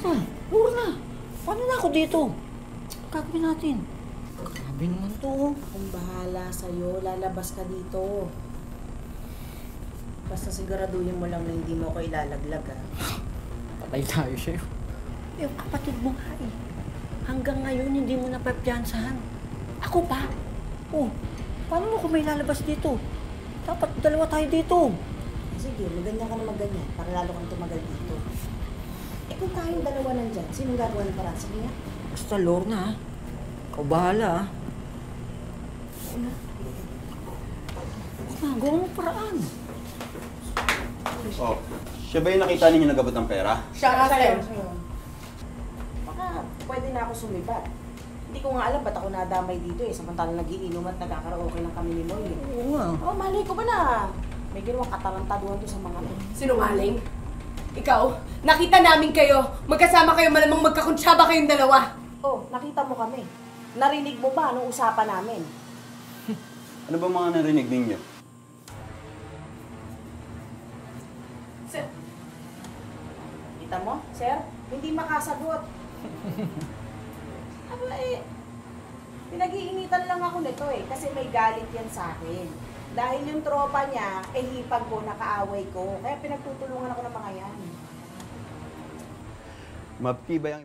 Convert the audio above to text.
Ah, Lorna, paano na ako dito? Gagawin natin. Grabe naman to. Akong bahala sa'yo. Lalabas ka dito. Basta siguraduhin mo lang na hindi mo ako ilalaglag, ha? Patay tayo sa'yo. Yung kapatid mo nga eh. Hanggang ngayon hindi mo napapiyansahan. Ako pa? Oh, paano mo kung may lalabas dito? Dapat dalawa tayo dito. Sige, maganda ka na magganyan para lalo kang tumagal dito. Eh kung tayong dalawa nandyan, sinong gagawa ng paraan? Sige nga. Basta Lorna, ha? Ikaw bahala, ha? Gawa mo paraan. Oh, siya ba yung nakita ninyo nagabot ng pera? Siya sa'yo. Baka pwede na ako sumibat. Hindi ko nga alam ba't ako nadamay dito eh. Samantalang nagiinom at nagkakaraoke lang kami ni Moy. Oo nga. Oh, malay ko ba na? May ginawang katarantaduhan to sa mga to. Sinungaling? Ikaw, nakita namin kayo. Magkasama kayo, malamang magkakuntsaba kayong dalawa. Oh, nakita mo kami. Narinig mo ba anong usapan namin? Ano ba mga narinig ninyo? Sir, Kita mo, sir? Hindi makasagot. Aba eh, pinag-iinitan lang ako nito eh, kasi may galit yan sa akin. Dahil yung tropa niya, eh hipag ko, nakaaway ko. Kaya pinagtutulungan ako ng mga yan. Matibay ang